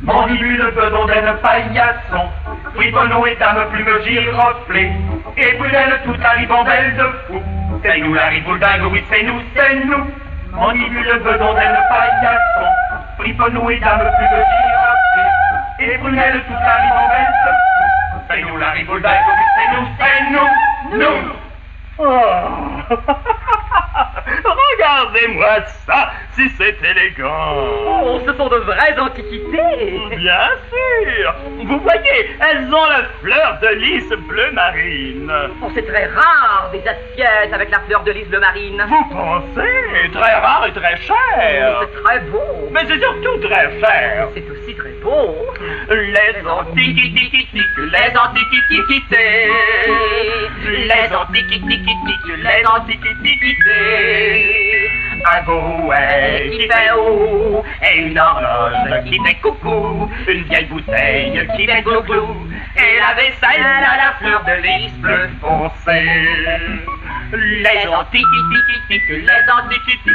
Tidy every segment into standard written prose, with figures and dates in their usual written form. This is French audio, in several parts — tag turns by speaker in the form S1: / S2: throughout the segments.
S1: Mandibule, bedonden, paillasson, friponneau et dame plume giroflée, et Brunel toute la ribambelle de fou. C'est nous la ribouldingue, oui c'est nous, c'est nous. Mandibule, bedonden, paillasson, friponneau et dame plume giroflée, et Brunel toute la ribambelle de fou. C'est nous la ribouldingue, oui c'est nous, nous. Oh. Regardez-moi ça, si c'est élégant.
S2: Oh, ce sont de vraies antiquités.
S1: Bien sûr. Vous voyez, elles ont la fleur de lys bleu marine.
S2: Oh, c'est très rare, des assiettes avec la fleur de lys bleu marine.
S1: Vous pensez? Très rare et très cher.
S2: Oh, c'est très beau.
S1: Mais c'est surtout très cher.
S2: C'est aussi très beau.
S1: Les antiquités, les antiquités, les antiquités, les antiquités. Un bouet qui fait haut, et une horloge qui fait coucou, une vieille bouteille qui fait glou-glou, et la vaisselle à la fleur de lys bleu foncé. Les antiquités, les antiquités,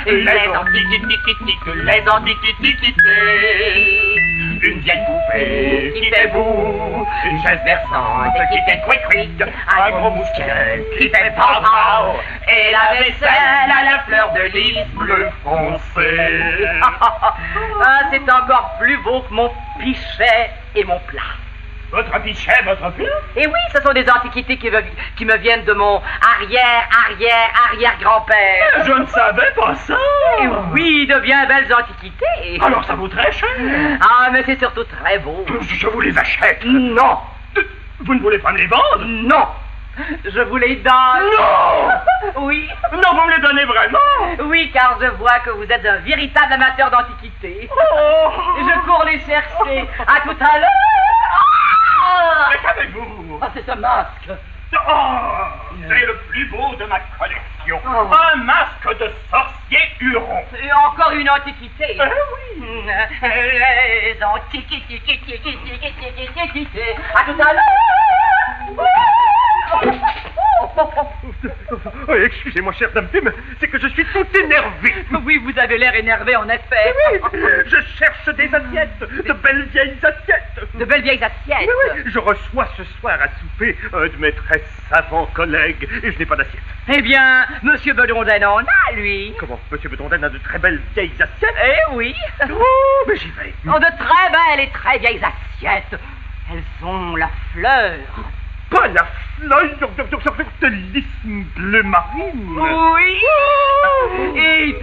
S1: les antiquités, les antiquités. Une vieille poupée qui fait boue, une chaise versante qui fait quick-quick, un gros mousquet qui fait pow-pow, et la vaisselle à la fleur de lys bleu foncé.
S2: Ah, c'est encore plus beau que mon pichet et mon plat.
S1: Votre pichet, votre plat?
S2: Et oui, ce sont des antiquités qui me viennent de mon arrière-grand-père.
S1: Je ne savais pas ça.
S2: Et oui, de bien belles antiquités.
S1: Alors ça vaut très cher.
S2: Ah, mais c'est surtout très beau.
S1: Je vous les achète.
S2: Non.
S1: Vous ne voulez pas me les vendre?
S2: Non. Je vous les donne.
S1: Non.
S2: Oui.
S1: Non, vous me les donnez vraiment?
S2: Oui, car je vois que vous êtes un véritable amateur d'antiquités.
S1: Oh.
S2: Je cours les chercher. À tout à l'heure.
S1: Mais qu'avez-vous?
S2: Ah, c'est ce masque.
S1: Oh, c'est le plus beau de ma collection.
S2: Oh.
S1: Un masque de sorcier huron.
S2: Et encore une antiquité.
S1: Oui.
S2: Les antiquités. À tout à l'heure.
S1: Oh, excusez-moi, chère dame Plume, c'est que je suis tout énervé.
S2: Oui, vous avez l'air énervé, en effet.
S1: Oui, je cherche des assiettes, de belles vieilles assiettes.
S2: De belles vieilles assiettes.
S1: Oui, je reçois ce soir à souper un de mes très savants collègues et je n'ai pas d'assiette.
S2: Eh bien, Monsieur Bedondel en a, lui.
S1: Comment? Monsieur Bedondel a de très belles vieilles assiettes?
S2: Eh oui.
S1: Oh, mais j'y vais.
S2: Oh, de très belles et très vieilles assiettes. Elles ont la fleur.
S1: Pas la fleur de lys bleu marine.
S2: Oui. Et...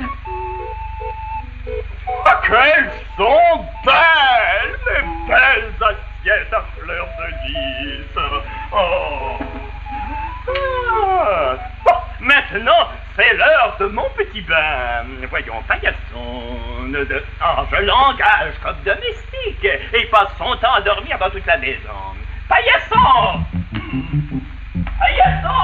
S1: Ah, qu'elles sont belles, mes belles assiettes à fleurs de lys. Oh. Ah. Bon, maintenant, c'est l'heure de mon petit bain. Voyons, paillasson, je l'engage comme domestique et passe son temps à dormir dans toute la maison. Paillasson! Paillasson!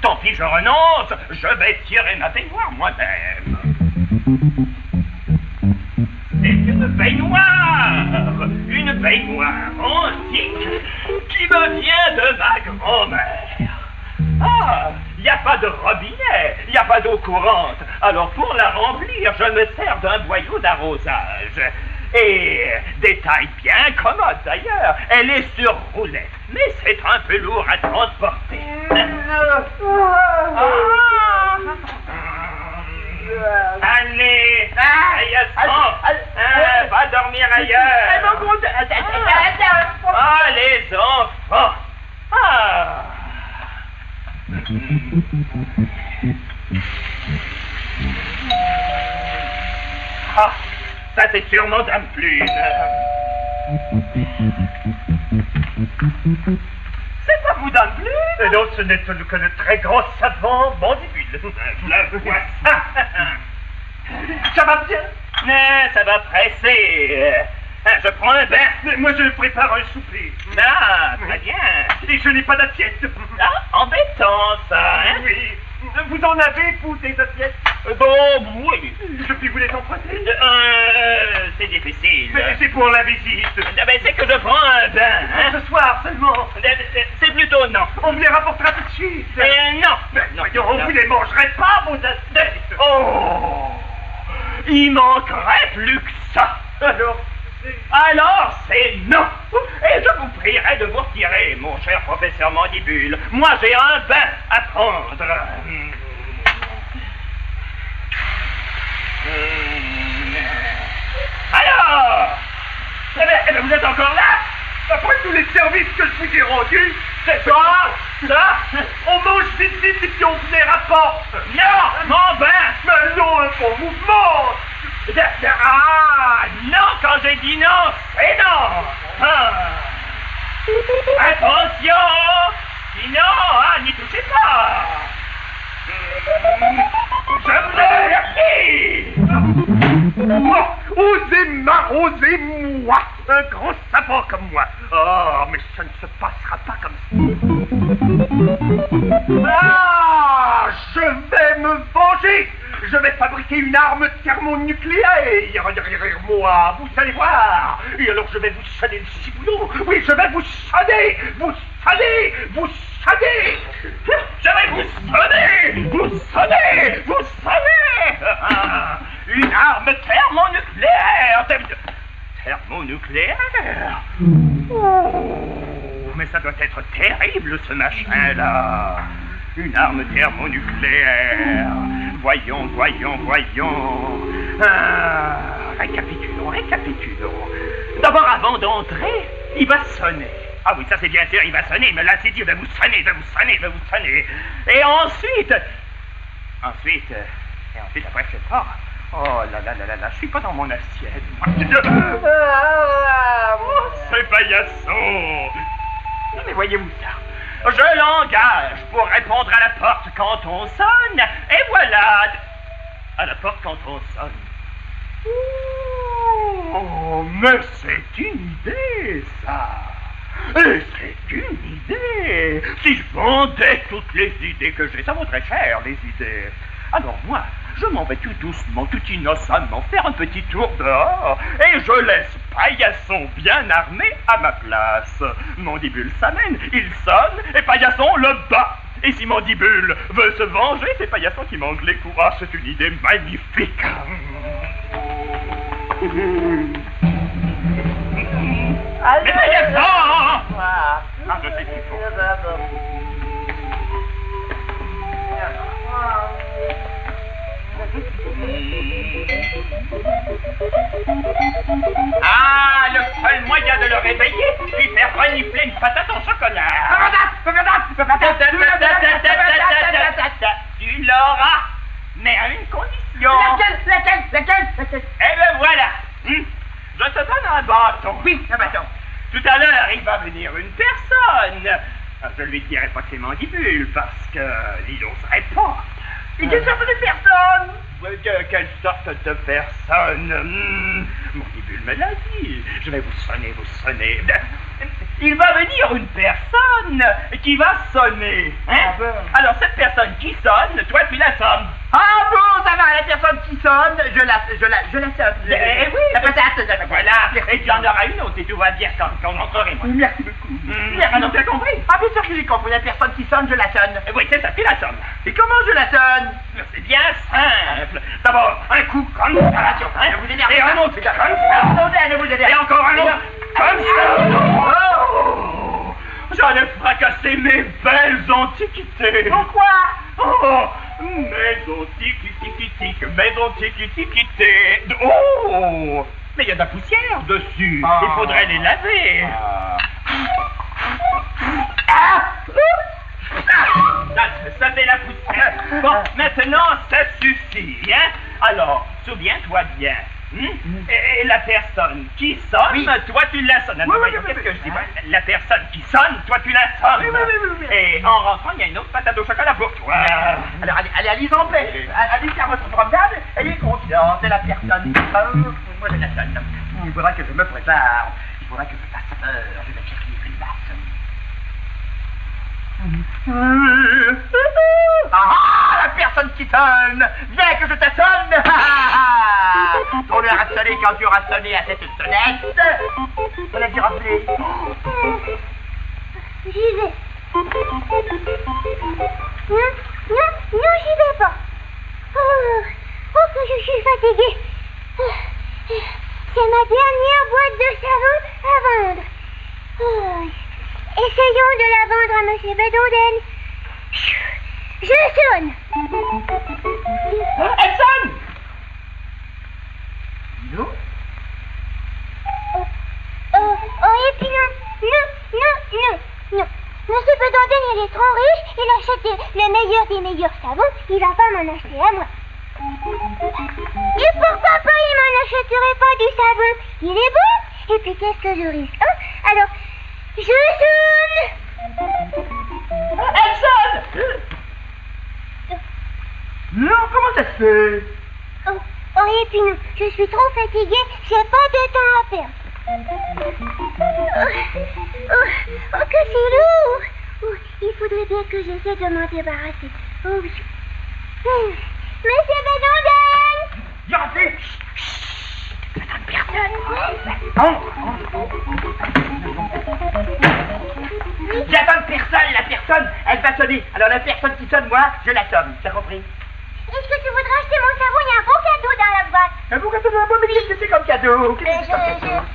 S1: Tant pis, je renonce, je vais tirer ma baignoire moi-même. C'est une baignoire antique qui me vient de ma grand-mère. Ah, il n'y a pas de robinet, il n'y a pas d'eau courante. Alors pour la remplir, je me sers d'un boyau d'arrosage. Et détail bien commode d'ailleurs, elle est sur roulette, mais c'est un peu lourd à transporter. Allez, va dormir ailleurs. Ah, les enfants. Ah. Ah, ça c'est sûrement Dame Plume. C'est pas vous, Dame Plume? Non, ce n'est que le très grand savant Mandibule. Le vois ça. Ça va bien? Non, ça va presser. Je prends un bain. Moi, je prépare un souper. Ah, très bien. Et je n'ai pas d'assiette. Ah, embêtant, ça, hein? Oui. Vous en avez, vous, des assiettes?
S3: Bon, oui.
S1: Je puis vous les emprunter?
S3: C'est difficile.
S1: Mais c'est pour la visite.
S3: Ben, c'est que je prends un bain, hein.
S1: Ce soir seulement.
S3: C'est plutôt non.
S1: On me les rapportera tout de suite.
S3: Non.
S1: Mais
S3: Non,
S1: voyons,
S3: non.
S1: vous les mangerez pas, vos assiettes.
S3: Oh, il manquerait plus que ça. Alors, c'est non. Et je vous prierai de vous retirer, mon cher professeur Mandibule. Moi, j'ai un bain à prendre. Alors, eh ben, vous êtes encore là?
S1: Après tous les services que je vous ai rendus,
S3: C'est ça?
S1: on mange vite et puis on vous les rapporte.
S3: Non, mon bain.
S1: Mais non, un bon mouvement.
S3: Ah, non, quand j'ai dit non, c'est non. Ah. Attention, sinon, n'y touchez pas. Je vous avertis.
S1: Osez-moi, un grand savant comme moi. Oh, mais ça ne se passera pas comme ça. Ah, je vais me venger. Je vais fabriquer une arme thermonucléaire derrière moi, vous allez voir. Et alors je vais vous sonner le ciboulot. Oui, je vais vous sonner, vous sonner, vous sonner.
S3: Je vais vous sonner, vous sonner, vous sonner. Une arme thermonucléaire. Thermonucléaire? Oh, mais ça doit être terrible, ce machin-là. Une arme thermonucléaire. Voyons. Récapitulons. D'abord, avant d'entrer, il va sonner. Ah oui, ça c'est bien sûr, il va sonner, mais là c'est dit, il va vous sonner. Et ensuite, après c'est pas. Oh là, je suis pas dans mon assiette. C'est paillasson. Non mais voyez-vous ça. Je l'engage pour répondre à la porte quand on sonne, et voilà. À la porte quand on sonne. Oh, mais c'est une idée, ça. Et c'est une idée. Si je vendais toutes les idées que j'ai, ça vaudrait cher, les idées. Alors moi, je m'en vais tout doucement, tout innocemment, faire un petit tour dehors, et je laisse Paillasson bien armé à ma place. Mandibule s'amène, il sonne, et Paillasson le bat. Et si Mandibule veut se venger, c'est Paillasson qui mange les coups. Ah, c'est une idée magnifique. Mais Paillasson! Ah, je sais qu'il faut. Ah, le seul moyen de le réveiller, lui faire renifler une patate en chocolat. Tu l'auras, mais à une condition.
S2: Laquelle?
S3: Eh ben voilà. Je te donne un bâton.
S2: Oui, un bâton.
S3: Tout à l'heure, il va venir une personne. Je lui dirai pas que c'est Mandibule, parce qu'il n'oserait pas.
S2: Et quelle sorte de personne?
S3: Quelle sorte de personne? Mandibule me l'a dit. Je vais vous sonner. Il va venir une personne qui va sonner. Hein?
S2: Ah bon.
S3: Alors cette personne qui sonne, toi tu la sonnes.
S2: Ah bon, ça va, la personne qui sonne, je la sonne.
S3: Eh oui,
S2: la patate.
S3: Voilà. Et il y en aura une autre et tout va bien quand on entrerait, moi.
S2: Merci beaucoup.
S3: Ah non, tu as compris?
S2: Ah, bien sûr que j'ai compris, la personne qui sonne, je la sonne.
S3: Oui, c'est ça, tu la sonnes.
S2: Et comment je la sonne?
S3: C'est bien simple. D'abord, un coup comme ça. Hein?
S2: Ne vous énervez
S3: Et
S2: pas.
S3: un autre comme ça.
S2: Attendez, ne vous énervez pas.
S3: Et encore un autre comme ça. Oh, j'allais fracasser mes belles antiquités.
S2: Pourquoi?
S3: Oh, mes antiquités. Oh, mais il y a de la poussière dessus.
S2: Ah.
S3: Il faudrait les laver. Ça c'est la poussière. Bon, maintenant ça suffit, hein? Alors, souviens-toi bien. Et la personne qui sonne,
S2: Oui.
S3: toi tu la sonnes.
S2: Oui,
S3: Qu'est-ce que je dis? La personne qui sonne, toi tu la sonnes.
S2: Oui.
S3: Et en rentrant, il y a une autre patate au chocolat pour toi.
S2: Alors, allez en paix. Allez faire votre promenade. Ayez confiance, c'est la personne qui sonne. Moi, je la sonne. Il faudra que je me prépare. Il faudra que je fasse peur. Je vais chercher les basses. Ah, la personne qui sonne. Viens que je te sonne. Ton heure a sonné quand tu auras sonné à cette sonnette. On a dû rappeler.
S4: J'y vais. Non, j'y vais pas. Oh, que je suis fatiguée. C'est ma dernière boîte de savon à vendre. Essayons de la vendre à Monsieur Bedonden. Je sonne.
S2: Elle sonne. Non.
S4: Et puis non. Monsieur Bedonden, il est trop riche, il achète le meilleur des meilleurs savons, il va pas m'en acheter à moi. Et pourquoi pas il m'en achèterait pas du savon? Il est bon. Et puis qu'est-ce que je risque, hein? Alors, je sonne.
S2: Elle sonne. Non, comment ça se fait?
S4: Et puis non, je suis trop fatiguée, j'ai pas de temps à perdre. Que c'est lourd. Il faudrait bien que j'essaie de m'en débarrasser. Oh oui. Monsieur Bedonden!
S2: Regardez.
S4: Personne.
S2: J'attends personne, la personne, elle va sonner. Alors la personne qui sonne, moi, je la sonne. T'as compris?
S4: Est-ce que tu voudrais acheter mon savon? Il y a un beau cadeau dans la boîte.
S2: Un beau cadeau dans la boîte, mais qu'est-ce que c'est comme cadeau?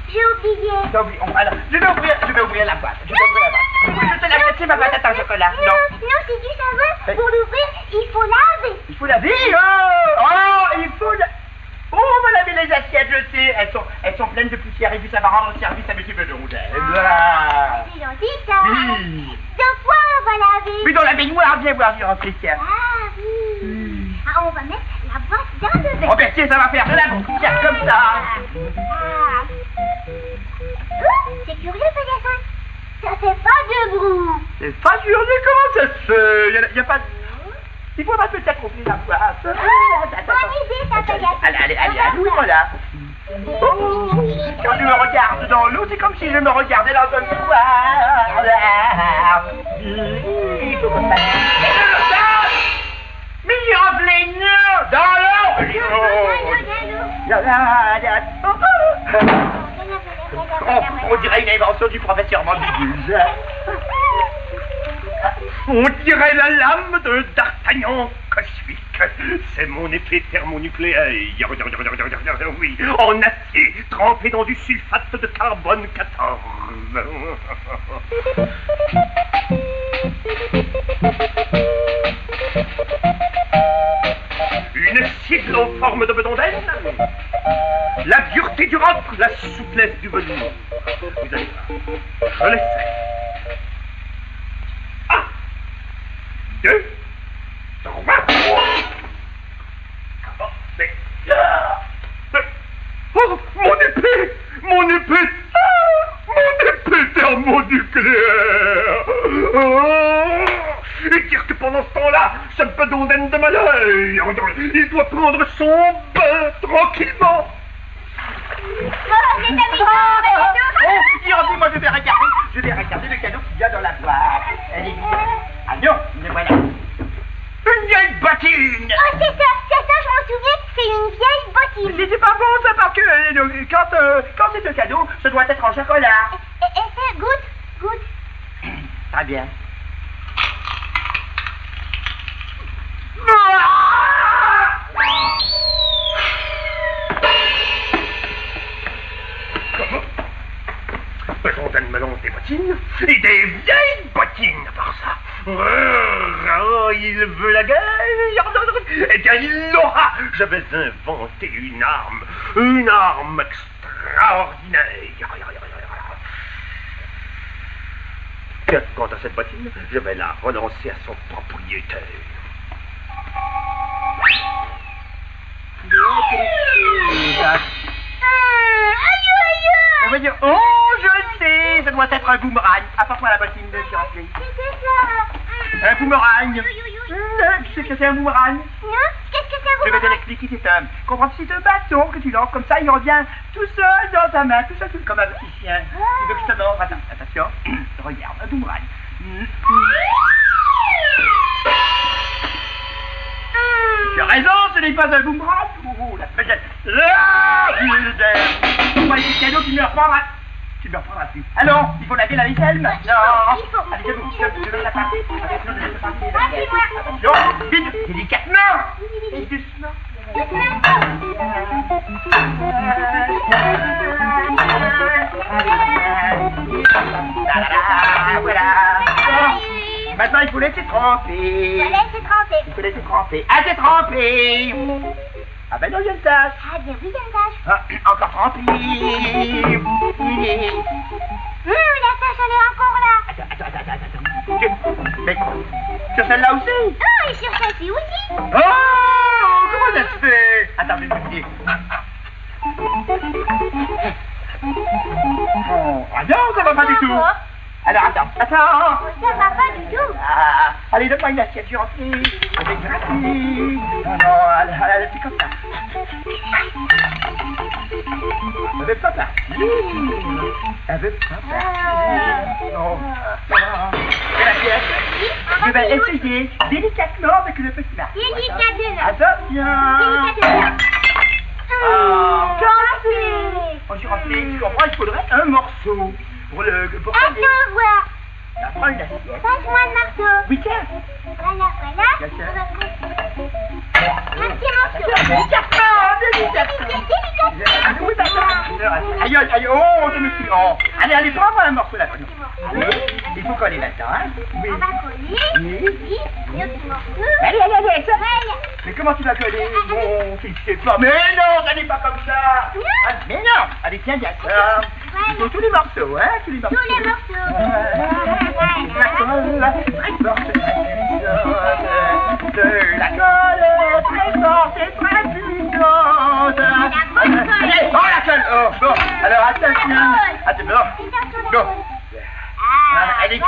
S4: J'ai oublié.
S2: Alors, je vais ouvrir la boîte. Je te l'achète, c'est ma boîte à chocolat.
S4: Non, c'est du savon. Pour l'ouvrir, il faut laver.
S2: Il faut laver? Il faut laver. Oh, on va laver les assiettes, je sais. Elles sont pleines de poussière et puis ça va rendre service à Monsieur Bedonden.
S4: C'est gentil, ça.
S2: Oui.
S4: De quoi on va laver?
S2: Mais dans la baignoire, viens voir, viens rentrer, tiens.
S4: Oui. On va mettre la boîte dans le verre.
S2: Oh, ben tiens, ça va faire de la poussière comme ça.
S4: C'est curieux, Pégason. Ça fait pas de bruit.
S2: C'est pas curieux, comment ça se fait? Il y a pas de... Il faudra peut-être ouvrir la boîte.
S4: Bonne idée, ça, Pégason.
S2: Allez, ouvre-la. Quand je me regarde dans l'eau, c'est comme si je me regardais dans un miroir. Il faut qu'on fasse... Mais il y a plein dans l'eau. On dirait une invention du professeur Mandibule. On dirait la lame de D'Artagnan cosmique. C'est mon effet thermonucléaire. Oui, en acier trempé dans du sulfate de carbone 14. Une cible en forme de Bedonden. La dureté du roc, la souplesse du velours. Vous allez voir, je l'essaie. 1, 2, 3. Oh, mon épée! Mon épée! Mon épée thermonucléaire! Et dire que pendant ce temps-là, ce Bedonden de malheur, il doit prendre son bain tranquillement. Moi je vais regarder le cadeau qu'il y a dans la boîte. Elle est vide. Ah non, mais voilà. Une vieille bottine.
S4: Oh, c'est ça, je m'en souviens, c'est une vieille bottine.
S2: Mais c'est pas bon ça parce que quand c'est un cadeau, ça doit être en chocolat.
S4: Et c'est goûte.
S2: Très bien. Comment? Bedonden me lance des bottines, et des vieilles bottines par ça. Oh, il veut la guerre. Eh bien, il l'aura. Je vais inventer une arme extraordinaire. Quant à cette bottine, je vais la relancer à son propriétaire. Aïe. Oh, je le sais, ça doit être un boomerang. Apporte-moi la bottine de Chirac.
S4: C'est ça.
S2: Un boomerang. Tu sais ce que c'est un boomerang?
S4: Non, qu'est-ce que c'est
S2: Je vais te l'expliquer, c'est un bâton que tu lances comme ça, il revient tout seul dans ta main, tout seul comme un petit chien. Tu veux que je te montre? Attends, attention. Regarde, un boomerang.
S3: Tu as raison, ce n'est pas un boomerang. La spaghetti. Là, moi, c'est cadeau qui me reprendra. Tu me reprendras plus. Allons, il faut laver la vaisselle maintenant.
S4: Il faut.
S3: Allez, je vais la passer. Attention, je vais la passer.
S4: Vas-y,
S3: Attention, vite, délicatement. Et doucement. Voilà. Maintenant, il faut laisser tremper.
S4: Laissez tremper.
S3: Il faut laisser tremper. Assez trempé. Ah ben non, il y a une tache.
S4: Ah bien oui, Dantage.
S3: Ah, encore trempé.
S4: La tâche, elle est encore là.
S3: Attends. Mais sur celle-là aussi?
S4: Oh, et sur celle-ci aussi.
S3: Oh, comment ça se fait? Attends, je vais te dire. Oh, ah non, ça va pas du tout. Alors, attends.
S4: Ça va pas du tout.
S3: Ah, allez, donne-moi une assiette gentille. Avec gratis. Non, elle fait comme ça. Elle veut pas partir. Elle veut pas partir. Non, ça va. Et l'assiette? Je vais essayer délicatement avec le petit marteau.
S4: Délicatement.
S3: Attention.
S4: Délicatement.
S3: Cassé. Oh, je suis rentré, tu comprends, il faudrait un morceau. Pour
S4: Attends, voir.
S3: prends une assiette.
S4: Passe-moi le marteau.
S3: Oui, tiens.
S4: Voilà.
S3: Bien sûr.
S4: Un petit morceau.
S3: Délicatement. Oui, d'accord. Aïe, oh, je me suis... Oh. Allez, prends-moi un morceau là. Allez, il faut coller maintenant, hein. Oui.
S4: On va coller.
S3: Oui.
S4: Oui. Le petit morceau.
S3: Allez, ça.
S4: Voilà.
S3: Mais comment tu vas coller? Bon, tu sais pas. Mais non, ça n'est pas comme ça. Ah, mais non. Allez, tiens, bien ça. Il faut tous les morceaux, hein, tous les morceaux.
S4: Tous les morceaux.
S3: La colle très forte, très puissante. De la colle très forte et très puissante. Allez, oh la colle. Oh, bon. Alors, attention. Bon. Elle est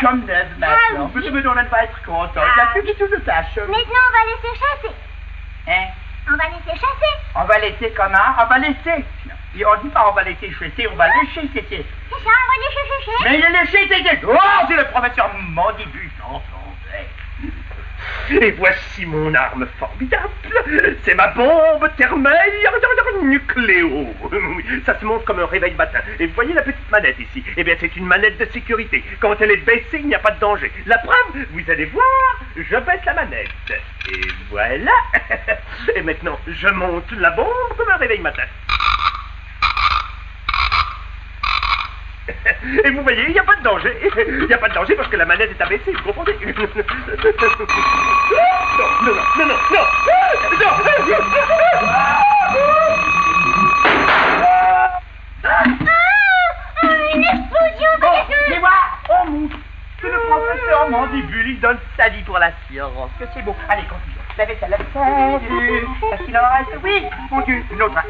S3: comme neuve maintenant. Monsieur Bedon ne va être content. Il n'a plus du tout de tâches.
S4: Maintenant, on va laisser chasser.
S3: Hein?
S4: On va laisser chasser.
S3: On va laisser comment? On va laisser. Et on dit pas on va laisser chasser, on va lécher c'est.
S4: C'est ça, on va laisser chasser.
S3: Mais il est léché c'est. Oh, c'est le professeur Mandibule.
S2: Et voici mon arme formidable. C'est ma bombe thermale nucléo. Ça se monte comme un réveil matin. Et vous voyez la petite manette ici? Eh bien, c'est une manette de sécurité. Quand elle est baissée, il n'y a pas de danger. La preuve, vous allez voir, je baisse la manette. Et voilà. Et maintenant, je monte la bombe comme un réveil matin. Et vous voyez, il n'y a pas de danger. Il n'y a pas de danger parce que la manette est abaissée, vous comprenez? Non.
S4: Une explosion.
S3: Mais moi, on montre que le professeur Mandibule, il donne sa vie pour la science. Que c'est beau. Allez, continue. La vaisselle. Est-ce qu'il en reste? Oui, mon Dieu, une autre.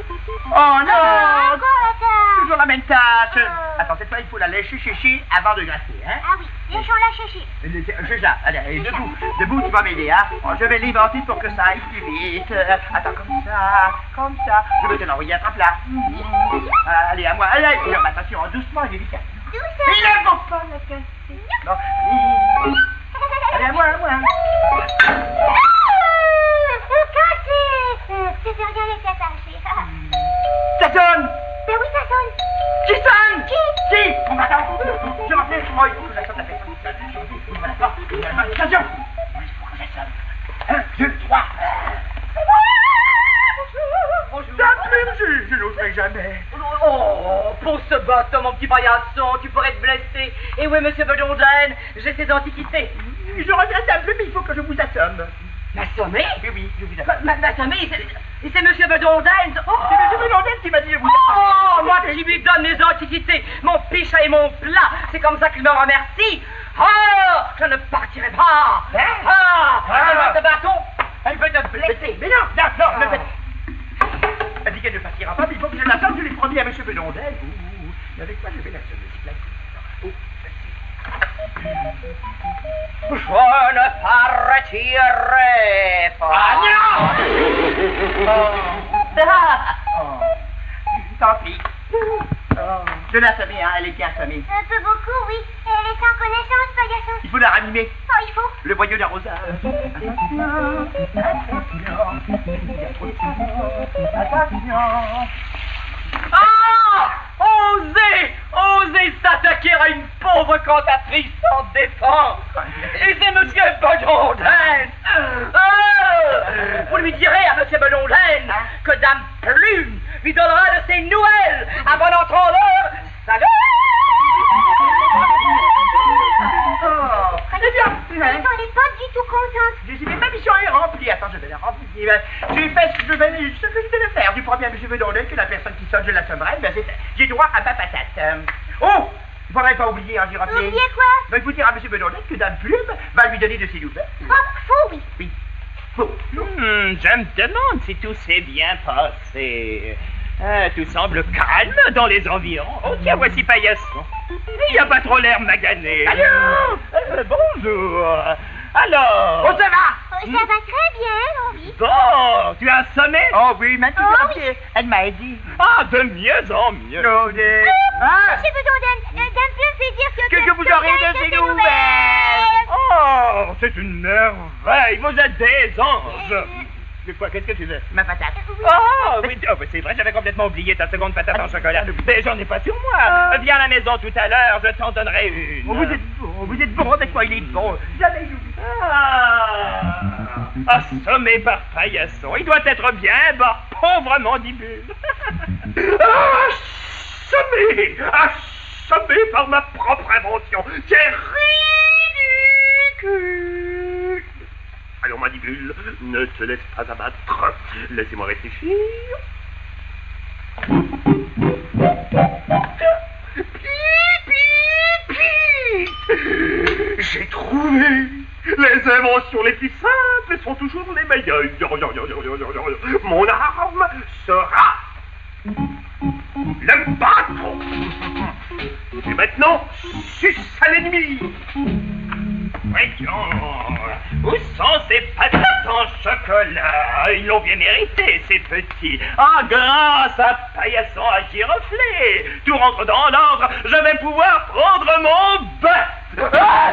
S3: Oh non!
S4: Encore la tâche.
S3: Toujours la même tâche. Attends, cette fois, il faut la lécher avant de gratter, hein?
S4: Ah oui, laissons-la chercher.
S3: Déjà, allez, debout, tu vas m'aider, hein? Oh, je vais l'inventer pour que ça aille plus vite. Attends, comme ça. Je vais te l'envoyer à ta place. Allez, à moi. Allez, non, attention, doucement et délicat.
S4: Doucement.
S3: Il ne faut pas la casser. Non, allez, à moi.
S4: Cassé. C'est faire rien avec la tâche.
S3: Ça sonne!
S4: Ben oui, ça sonne.
S3: Qui sonne? Qui? On attend. Je rappelle, moi, il faut que la sonne la personne qui sonne. Attention! Il faut que ça sonne. 1, 2, 3. Je n'oserais jamais.
S5: Oh, pour ce bateau, mon petit paillasson, tu pourrais te blesser. Et oui, monsieur Bedonden, j'ai ces antiquités.
S3: Je regrette un peu, mais il faut que je vous assomme.
S5: M'assommer?
S3: Oui, je vous assomme.
S5: M'assommer, c'est monsieur Bedonden.
S3: C'est M. Bedondel qui m'a dit de vous assommer.
S5: Oh, moi qui lui donne mes antiquités, mon pichet et mon plat. C'est comme ça qu'il me remercie. Oh, je ne partirai pas. Ce bâton, il veut te blesser.
S3: Mais non, ne faites. Elle dit qu'elle ne partira pas, mais il faut que je l'assomme, je l'ai promis à M. Bedondel. Mais avec quoi je vais l'assommer?
S5: Je ne partirai pas.
S3: Ah non! Tant pis.
S5: Je l'ai assommée, hein, elle est bien assommée.
S4: Un peu beaucoup, oui. Elle est sans connaissance, paillasson.
S5: Il faut la ranimer.
S4: Oh, il faut.
S5: Le boyau d'arrosage. Ah! Oser s'attaquer à une pauvre cantatrice sans défense. Et c'est Monsieur Bedondel. Vous lui direz à Monsieur Bedondel que Dame Plume lui donnera de ses nouvelles avant d'entendre sa gueule.
S4: Eh bien, elle n'est pas du tout contente.
S5: Ma mission est remplie. Attends, je vais la remplir. J'ai fait ce que je devais faire. Du premier monsieur Bedondel que la personne qui sonne, je l'assommerai. Ben, c'est fait. J'ai droit à ma patate. Oh! Il ne faudrait pas oublier, hein, j'y rappelle.
S4: Oubliez quoi?
S5: Ben, il faut dire à monsieur Bedondel que Dame Plume va lui donner de ses nouvelles.
S4: Oh, faux, oui.
S5: Oui. Faux.
S3: Je me demande si tout s'est bien passé. Tout semble calme dans les environs. Oh tiens, voici Paillasson. Il n'y a pas trop l'air magané.
S5: Allô?
S3: Bonjour. Alors?
S5: Oh, ça va?
S4: Ça va très bien, oui.
S3: Bon, tu as assommé?
S5: Oh oui, maintenant
S4: Oh,
S5: pied. Elle m'a aidé.
S3: Ah, de mieux en mieux.
S4: Monsieur Bedondel, Dame Plume fait dire
S5: Que vous aurez de ses nouvelles.
S3: Oh, c'est une merveille. Vous êtes des anges. Mais quoi, qu'est-ce que tu veux?
S5: Ma patate.
S3: Ah, oui, oh, c'est vrai, j'avais complètement oublié ta seconde patate en chocolat. Mais j'en ai pas sur moi. Viens à la maison tout à l'heure, je t'en donnerai une.
S5: Vous êtes bon avec moi, il est bon. Jamais j'oublie.
S3: Assommé par Paillasson, il doit être bien bas, pauvre mandibule. Assommé par ma propre invention. C'est ridicule. Allons, mandibule, ne te laisse pas abattre. Laissez-moi réfléchir. J'ai trouvé. Les inventions les plus simples sont toujours les meilleures. Mon arme sera le bâton. Et maintenant, suce à l'ennemi. Voyons, où sont ces patates en chocolat? Ils l'ont bien mérité, ces petits. Ah, grâce à Paillasson à Giroflée, tout rentre dans l'ordre, je vais pouvoir prendre mon bain. Ah!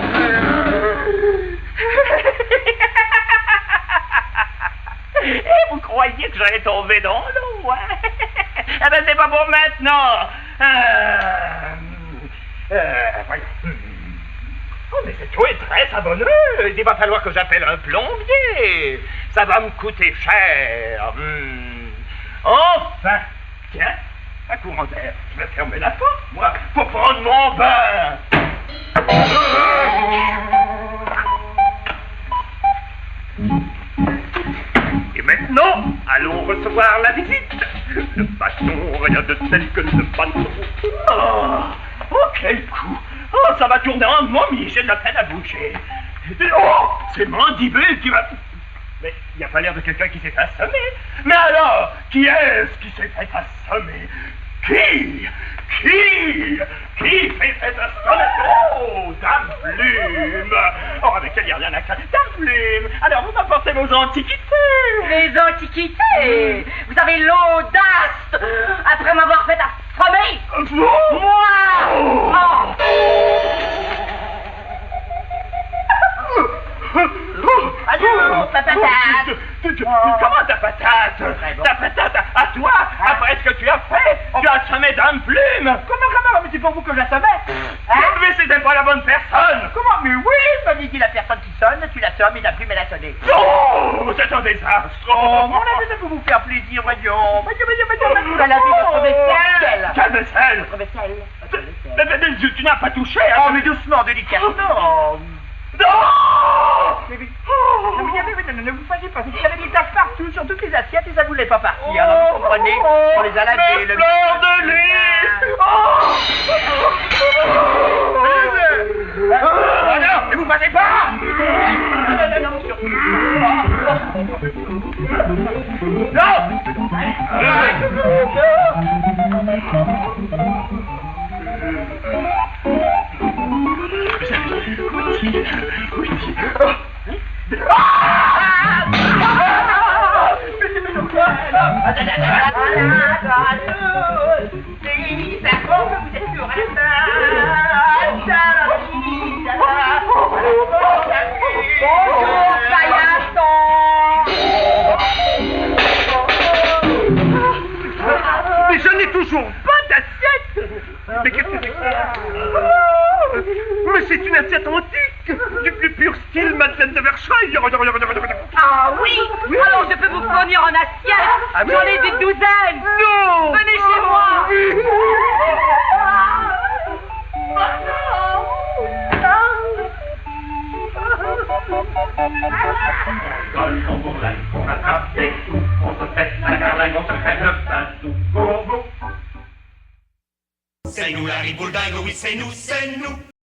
S3: Et vous croyez que j'allais tomber dans l'eau, hein? Eh ben, c'est pas pour maintenant. Voyons. Oh, mais cette eau est très savonneuse. Il va falloir que j'appelle un plombier. Ça va me coûter cher. Enfin, tiens, un courant d'air. Je vais fermer la porte, moi, pour prendre mon bain. Et maintenant, allons recevoir la visite. Le bâton, rien de tel que le bâton. Oh, quel coup. Oh, ça va tourner en momie, j'ai de la peine à bouger. Oh, c'est Mandibule qui va... Mais il n'y a pas l'air de quelqu'un qui s'est assommé. Mais alors, qui est-ce qui s'est fait assommer? Qui fait cet assommer? Oh, Dame Plume. Oh, avec elle, il n'y a rien à craindre. Dame Plume, alors vous m'apportez vos antiquités.
S5: Les antiquités. Vous avez l'audace, après m'avoir fait assommer.
S3: Vous?
S5: Moi. Allô, ma patate.
S3: Comment ta patate? Ta patate à toi, après ce que tu as fait? Tu as assommé Dame Plume.
S5: Comment? Mais c'est pour vous que j'assommais.
S3: Mais c'était pas la bonne personne.
S5: Comment? Mais oui, m'avait dit la personne qui sonne, tu l'assommes et la plume elle a sonné.
S3: Oh, c'est un désastre.
S5: Oh, mon ami, ça peut vous faire plaisir, voyons. Vous allez laver votre vaisselle.
S3: Quelle vaisselle?
S5: Votre vaisselle.
S3: Mais tu n'as pas touché.
S5: Oh, mais doucement, délicatement.
S3: Non!
S5: Ne vous fassiez pas, il y avait des taches partout sur toutes les assiettes et ça voulait pas partir. Alors vous comprenez, on les a lavées.
S3: Le fleur de lys!
S5: Alors, ne vous passez pas! Non, surtout.
S2: toujours pas d'assiette. Mais qu'est-ce que c'est que ça? Oh, mais c'est une assiette antique, du plus pur style Madeleine de Versailles.
S5: Ah oui, alors je peux vous fournir en assiette.
S2: Ah oui?
S5: J'en ai des douzaines.
S2: Non.
S5: Venez chez moi.
S1: On bourlingue, on attrape des sous, on se fait la carlingue, on se crève le pain sous. Gourou. C'est nous la ribouledingue, oui c'est nous, c'est nous.